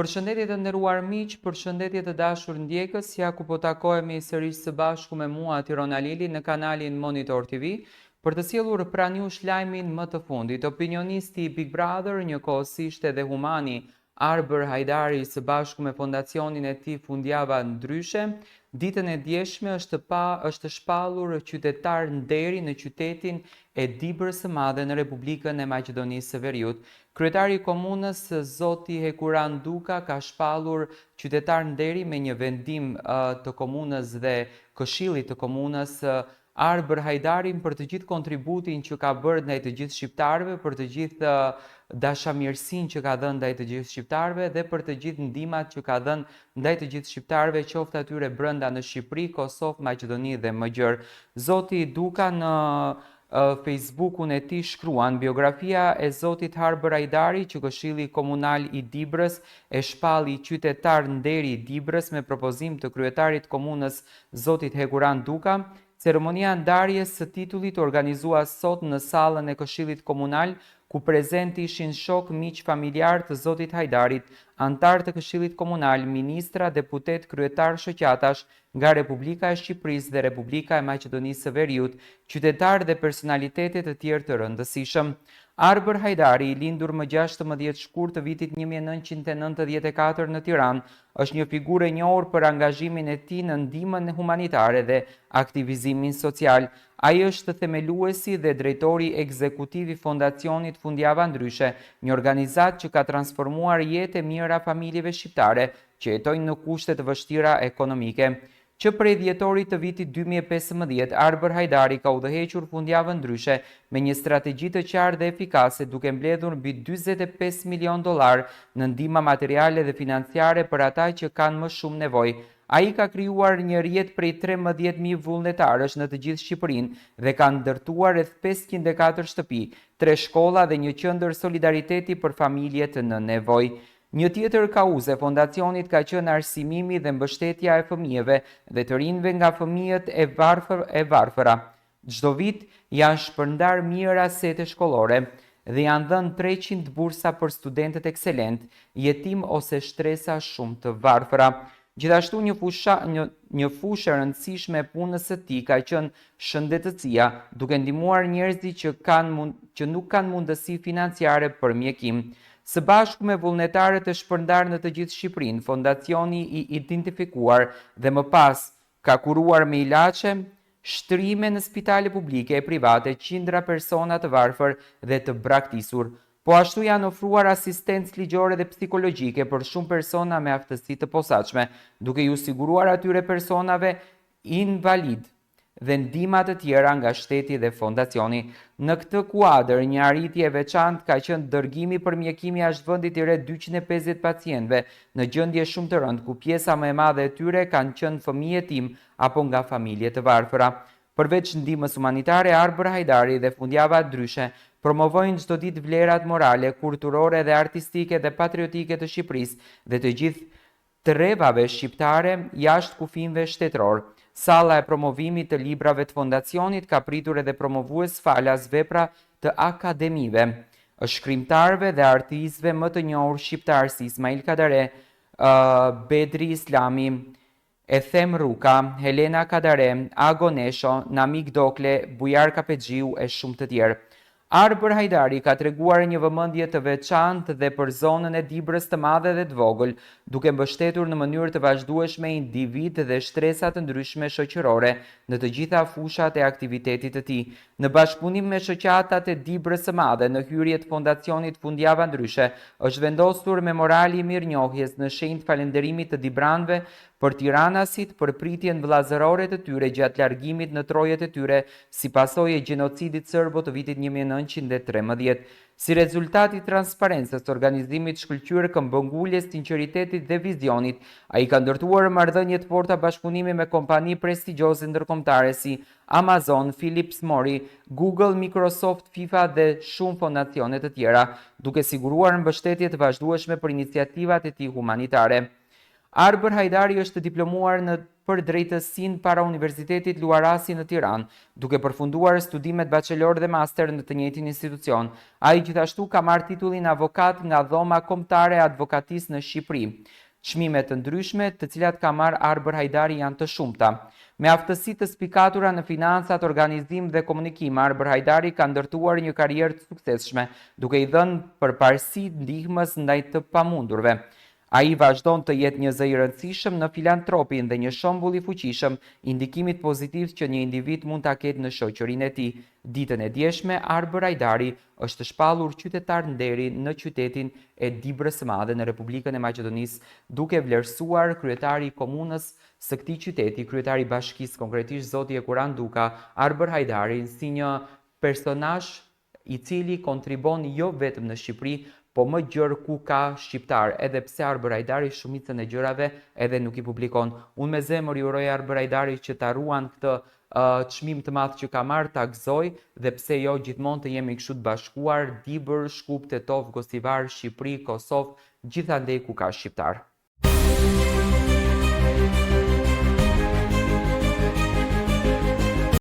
Përshëndetje të nderuar miq, përshëndetje të dashur ndjekës, ja ku po takohemi sërish së bashku me mua Tirona Lili në kanalin Monitor TV për të sjellur pranë jush lajmin më të fundit. Opinionisti i Big Brother, njëkohësisht edhe humani Arber Hajdari së bashku me fondacionin e tij Fundjava Ndryshe, ditën e djeshme është shpallur qytetar nderi në qytetin e Dibrës së Madhe në Republikën e Maqedonisë së Veriut. Kryetari i komunës, zoti Hekuran Duka, ka shpallur qytetar nderi me një vendim të komunës dhe këshillit të komunës Arber Hajdarin për të gjithë kontributin që ka bërë ndaj të gjithë shqiptarëve, për të gjithë dashamirësinë që ka dhënë ndaj të gjithë shqiptarëve dhe për të gjithë ndihmat që ka dhënë ndaj të gjithë shqiptarëve, qoftë atyre brenda në Shqipëri, Kosovë, Maqedoni dhe më gjërë. Zoti Duka në Facebookun e tij shkruan: biografia e zotit Arber Hajdari, që këshilli komunal i Dibrës e shpalli qytetar nderi i Dibrës me propozim të kryetarit komunës zotit Hekuran Duka. Ceremonia ndarjes së titullit organizua sot në sallën e këshillit komunal, ku prezent ishin shok, miq, familjar të zotit Hajdarit, antar të këshillit komunal, ministra, deputet, kryetar shoqatash nga Republika e Shqipërisë dhe Republika e Maqedonisë së Veriut, qytetar dhe personalitete të tjerë të rëndësishëm. Arber Hajdari, i lindur më 16 shkurt të vitit 1994 në Tiranë, është një figurë e njohur për angazhimin e tij në ndihmën humanitare dhe aktivizimin social. Ai është themeluesi dhe drejtori ekzekutiv i Fondacionit Fundjava Ndryshe, një organizatë që ka transformuar jetë e mira familjeve shqiptare që jetojnë në kushte të vështira ekonomike. Që prej dhjetorit të vitit 2015, Arber Hajdari ka udhëhequr Fundjavën Ndryshe me një strategji të qartë dhe efikase, duke mbledhur mbi $45 milion në ndihma materiale dhe financiare për ata që kanë më shumë nevojë. Ai ka krijuar një rrjet prej 13.000 vullnetarësh në të gjithë Shqipërinë dhe ka ndërtuar rreth 504 shtëpi, 3 shkolla dhe një qendër solidariteti për familjet në nevojë. Një tjetër kauze fondacionit ka qenë arsimimi dhe mbështetja e fëmijëve dhe të rinjve nga fëmijët e varfëra. Çdo vit janë shpërndar mijëra sete shkollore dhe janë dhënë 300 bursa për studentët ekselent, jetim ose shtresa shumë të varfëra. Gjithashtu një fushë e rëndësishme e punës së tij ka qenë shëndetësia, duke ndihmuar njerëzit që nuk kanë mundësi financiare për mjekim. Së bashku me vullnetarët e shpërndarë në të gjithë Shqipërinë, fondacioni i identifikuar dhe më pas ka kuruar me ilaçe, shtrime në spitale publike e private, qindra persona të varfër dhe të braktisur. Po ashtu janë ofruar asistencë ligjore dhe psikologjike për shumë persona me aftësi të posaçme, duke ju siguruar atyre personave invalid dhe ndihma të tjera nga shteti dhe fondacioni. Në këtë kuadër, një arritje e veçantë ka qenë dërgimi për mjekim jashtë vendit i rreth 250 pacientëve në gjendje shumë të rëndë, ku pjesa më e madhe e tyre kanë qenë fëmijë jetim apo nga familje të varfëra. Përveç ndihmës humanitare, Arber Hajdari dhe Fundjava Ndryshe promovojnë çdo ditë vlerat morale, kulturore dhe artistike dhe patriotike të Shqipërisë dhe të gjithë trevave shqiptare jashtë kufijve shtetëror. Salla e promovimit të librave të fondacionit ka pritur edhe promovues falas vepra të akademive, shkrimtarëve dhe artistëve më të njohur shqiptar si Ismail Kadare, Bedri Islami, Ethem Ruka, Helena Kadare, Ago Nesho, Namik Dokle, Bujar Kapexhiu e shumë të tjerë. Arber Hajdari ka treguar një vëmendje të veçantë dhe për zonën e Dibrës të madhe dhe të vogël, duke mbështetur në mënyrë të vazhdueshme individ dhe shtresa të ndryshme shoqërore në të gjitha fushat e aktivitetit të tij. Në bashkëpunim me shoqatat e Dibrës së Madhe, në hyrje të Fondacionit Fundjava Ndryshe, është vendosur memoriali i mirënjohjes në shenjë falënderimit të dibranëve për tiranasit për pritjen vëllazërore të tyre gjatë largimit në trojet e tyre si pasojë e gjenocidit serbo të vitit 1913. Si rezultat i transparencës, organizimit shkëlqyer, këmbënguljes, sinqeritetit dhe vizionit, ai ka ndërtuar marrëdhënie të forta bashkëpunimi me kompani prestigjioze ndërkombëtare si Amazon, Philips Mori, Google, Microsoft, FIFA dhe shumë fondacione të tjera, duke siguruar mbështetje të vazhdueshme për iniciativat e tij humanitare. Arber Hajdari është diplomuar në për drejtësinë para Universitetit Luarasi në Tiranë, duke përfunduar studimet bachelor dhe master në të njëjtin institucion. Ai gjithashtu ka marrë titullin avokat nga Dhoma Kombëtare e Advokatisë në Shqipëri. Çmime të ndryshme, të cilat ka marrë Arbër Hajdari, janë të shumta. Me aftësi të spikatura në financat, organizim dhe komunikim, Arbër Hajdari ka ndërtuar një karrierë të suksesshme, duke i dhënë përparësi ndihmës ndaj të pamundurve. Ai vazhdon të jetë një zë i rëndësishëm në filantropin dhe një shembull i fuqishëm i ndikimit pozitiv që një individ mund ta ketë në shoqërinë e tij. Ditën e djeshme, Arbër Hajdari është shpallur qytetar nderi në qytetin e Dibrës së Madhe në Republikën e Maqedonisë, duke vlerësuar kryetari i komunës së këtij qyteti, kryetari i bashkisë, konkretisht zoti Ekuran Duka, Arbër Hajdarin si një personazh i cili kontribon jo vetëm në Shqipëri, po më gjërë ku ka shqiptar, edhe pse Arbër Hajdari shumicën e gjërave edhe nuk i publikon. Unë me zemër ju uroj Arbër Hajdari që ta ruan këtë çmim të madh që ka marrë, ta gëzoj, dhe pse jo gjithmonë të jemi kështu të bashkuar, Dibër, Shkup, Tetov, Gosivar, Shqipëri, Kosovë, gjithandej ku ka shqiptar.